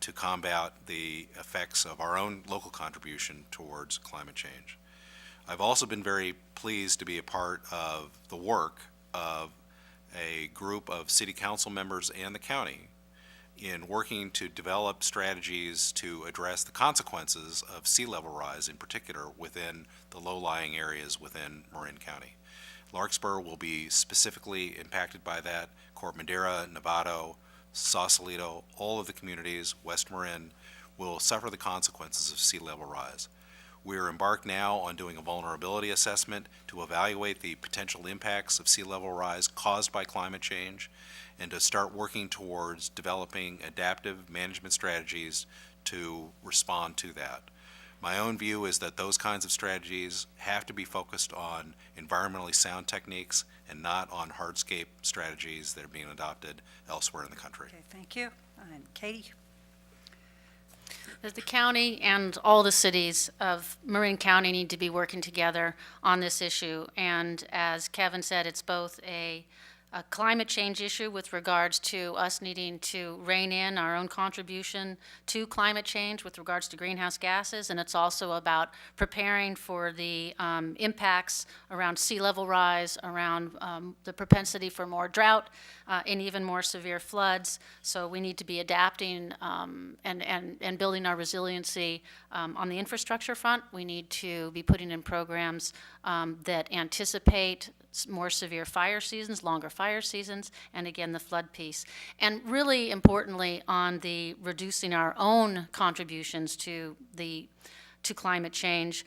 to combat the effects of our own local contribution towards climate change. I've also been very pleased to be a part of the work of a group of city council members and the county in working to develop strategies to address the consequences of sea level rise, in particular within the low-lying areas within Marin County. Larkspur will be specifically impacted by that. Corte Madera, Novato, Sausalito, all of the communities, West Marin, will suffer the consequences of sea level rise. We are embarked now on doing a vulnerability assessment to evaluate the potential impacts of sea level rise caused by climate change, and to start working towards developing adaptive management strategies to respond to that. My own view is that those kinds of strategies have to be focused on environmentally sound techniques and not on hardscape strategies that are being adopted elsewhere in the country. Okay, thank you. And Katie? As the county and all the cities of Marin County need to be working together on this issue. And as Kevin said, it's both a climate change issue with regards to us needing to rein in our own contribution to climate change with regards to greenhouse gases, and it's also about preparing for the impacts around sea level rise, around the propensity for more drought and even more severe floods. So we need to be adapting and building our resiliency on the infrastructure front. We need to be putting in programs that anticipate more severe fire seasons, longer fire seasons, and again, the flood piece. And really importantly, on the reducing our own contributions to climate change.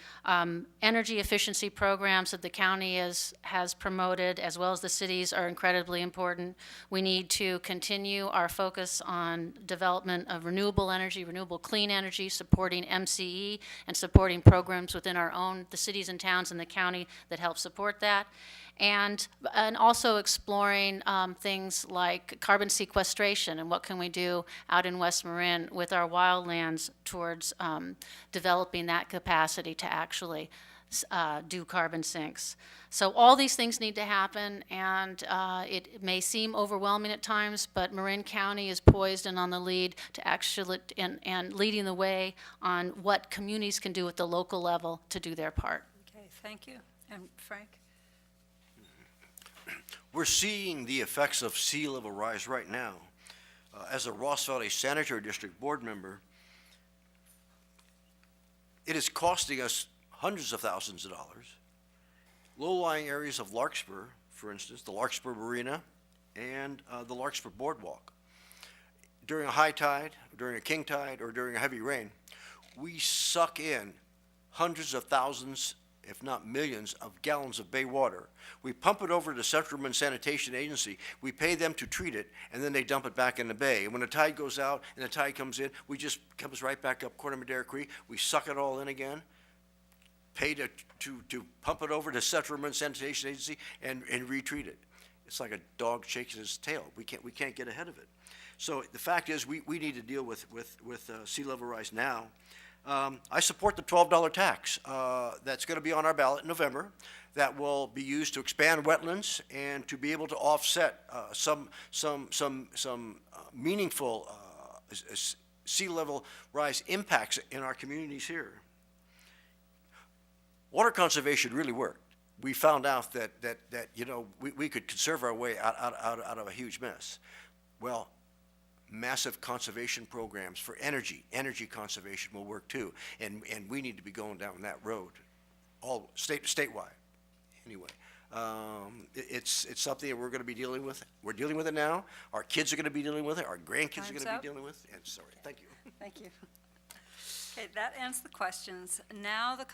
Energy efficiency programs that the county has promoted, as well as the cities, are incredibly important. We need to continue our focus on development of renewable energy, renewable clean energy, supporting MCE, and supporting programs within the cities and towns in the county that help support that. And also exploring things like carbon sequestration and what can we do out in West Marin with our wildlands towards developing that capacity to actually do carbon sinks. So all these things need to happen, and it may seem overwhelming at times, but Marin County is poised and on the lead to actually, and leading the way on what communities can do at the local level to do their part. Okay, thank you. And Frank? We're seeing the effects of sea level rise right now. As a Ross Valley Sanitary District board member, it is costing us hundreds of thousands of dollars. Low-lying areas of Larkspur, for instance, the Larkspur Marina and the Larkspur Boardwalk. During a high tide, during a king tide, or during a heavy rain, we suck in hundreds of thousands, if not millions, of gallons of bay water. We pump it over to Central Marin Sanitation Agency. We pay them to treat it, and then they dump it back in the bay. And when the tide goes out and the tide comes in, we just comes right back up Corte Madera Creek. We suck it all in again, pay to pump it over to Central Marin Sanitation Agency and retreat it. It's like a dog shaking his tail. We can't get ahead of it. So the fact is, we need to deal with sea level rise now. I support the $12 tax that's going to be on our ballot in November. That will be used to expand wetlands and to be able to offset some meaningful sea level rise impacts in our communities here. Water conservation really worked. We found out that we could conserve our way out of a huge mess. Well, massive conservation programs for energy conservation will work too, and we need to be going down that road, all statewide. Anyway, it's something that we're going to be dealing with. We're dealing with it now. Our kids are going to be dealing with it. Our grandkids are going to be dealing with it. And sorry, thank you. Thank you. Okay, that ends the questions. Now the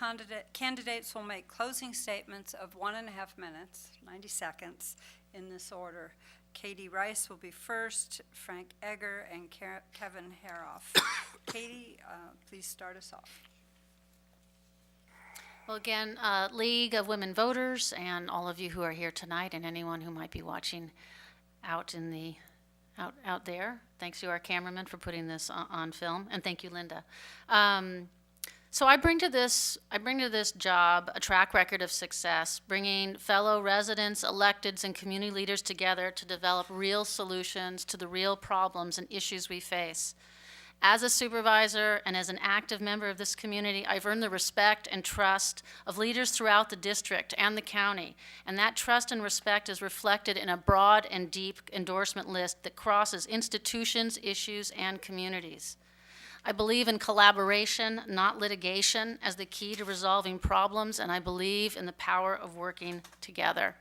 candidates will make closing statements of 1.5 minutes, 90 seconds, in this order. Katie Rice will be first, Frank Egger, and Kevin Haroff. Katie, please start us off. Well, again, League of Women Voters and all of you who are here tonight and anyone who might be watching out in the, out there. Thanks to our cameraman for putting this on film, and thank you, Linda. So I bring to this job a track record of success, bringing fellow residents, electeds, and community leaders together to develop real solutions to the real problems and issues we face. As a supervisor and as an active member of this community, I've earned the respect and trust of leaders throughout the district and the county, and that trust and respect is reflected in a broad and deep endorsement list that crosses institutions, issues, and communities. I believe in collaboration, not litigation, as the key to resolving problems, and I believe in the power of working together.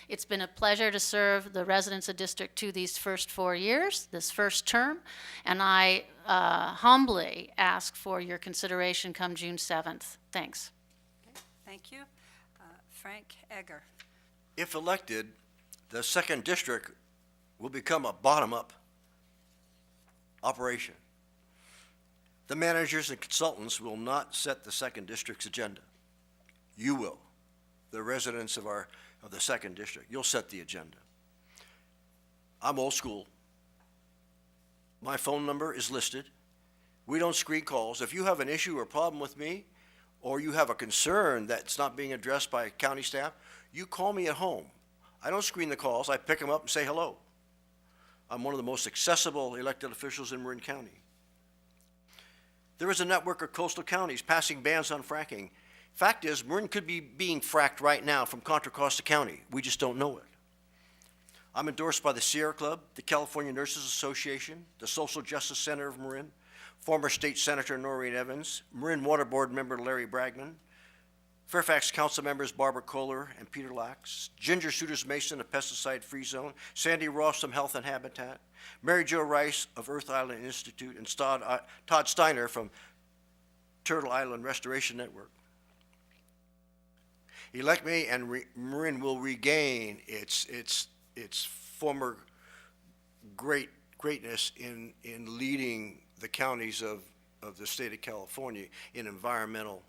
It's been a pleasure to serve the residents of District 2 these first 4 years, this first term, and I humbly ask for your consideration come June 7th. Thanks. Okay, thank you. Frank Egger. If elected, the second district will become a bottom-up operation. The managers and consultants will not set the second district's agenda. You will. The residents of the second district. You'll set the agenda. I'm old school. My phone number is listed. We don't screen calls. If you have an issue or problem with me, or you have a concern that's not being addressed by county staff, you call me at home. I don't screen the calls. I pick them up and say hello. I'm one of the most accessible elected officials in Marin County. There is a network of coastal counties passing bans on fracking. Fact is, Marin could be being fracked right now from Contra Costa County. We just don't know it. I'm endorsed by the Sierra Club, the California Nurses Association, the Social Justice Center of Marin, former State Senator Noreen Evans, Marin Water Board member Larry Bragman, Fairfax Council members Barbara Kohler and Peter Lax, Ginger Shooters Mason of Pesticide Free Zone, Sandy Ross from Health and Habitat, Mary Jo Rice of Earth Island Institute, and Todd Steiner from Turtle Island Restoration Network. Elect me, and Marin will regain its former greatness in leading the counties of the state of California in environmental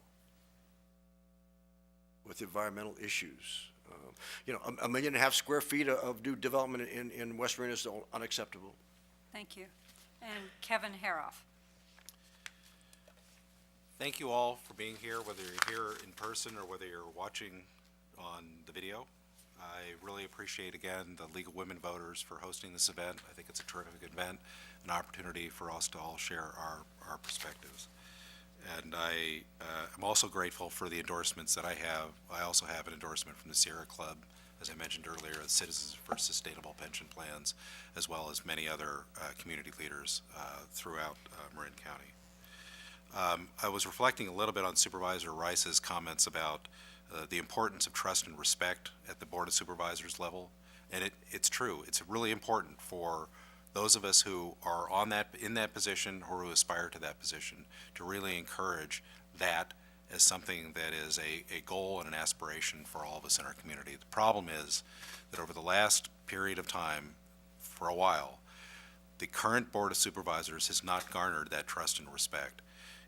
issues. You know, 1.5 million square feet of new development in West Marin is unacceptable. Thank you. And Kevin Haroff. Thank you all for being here, whether you're here in person or whether you're watching on the video. I really appreciate, again, the League of Women Voters for hosting this event. I think it's a terrific event, an opportunity for us to all share our perspectives. And I'm also grateful for the endorsements that I have. I also have an endorsement from the Sierra Club, as I mentioned earlier, the Citizens for Sustainable Pension Plans, as well as many other community leaders throughout Marin County. I was reflecting a little bit on Supervisor Rice's comments about the importance of trust and respect at the Board of Supervisors level, and it's true. It's really important for those of us who are in that position or who aspire to that position to really encourage that as something that is a goal and an aspiration for all of us in our community. The problem is that over the last period of time, for a while, the current Board of Supervisors has not garnered that trust and respect.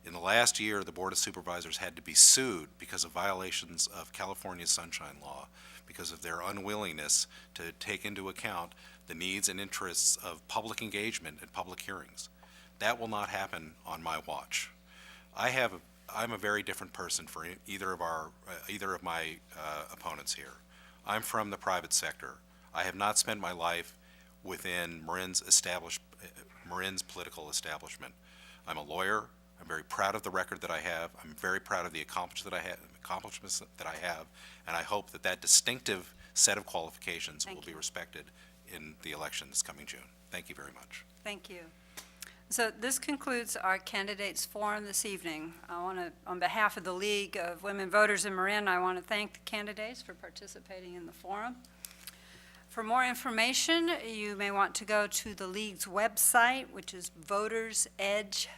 In the last year, the Board of Supervisors had to be sued because of violations of California's Sunshine Law, because of their unwillingness to take into account the needs and interests of public engagement at public hearings. That will not happen on my watch. I'm a very different person for either of my opponents here. I'm from the private sector. I have not spent my life within Marin's political establishment. I'm a lawyer. I'm very proud of the record that I have. I'm very proud of the accomplishments that I have, and I hope that distinctive set of qualifications will be respected in the election this coming June. Thank you very much. Thank you. So this concludes our candidates forum this evening. I want to, on behalf of the League of Women Voters in Marin, I want to thank the candidates for participating in the forum. For more information, you may want to go to the League's website, which is votersedge.org.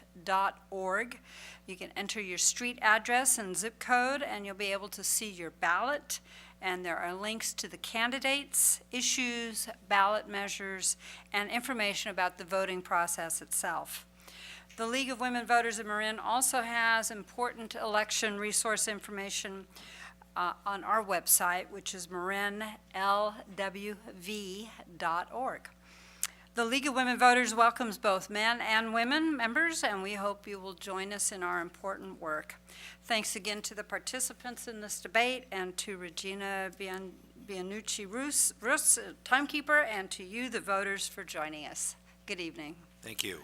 You can enter your street address and zip code, and you'll be able to see your ballot. And there are links to the candidates, issues, ballot measures, and information about the voting process itself. The League of Women Voters of Marin also has important election resource information on our website, which is marinlwv.org. The League of Women Voters welcomes both men and women members, and we hope you will join us in our important work. Thanks again to the participants in this debate, and to Regina Bianucci-Russ, timekeeper, and to you, the voters, for joining us. Good evening. Thank you.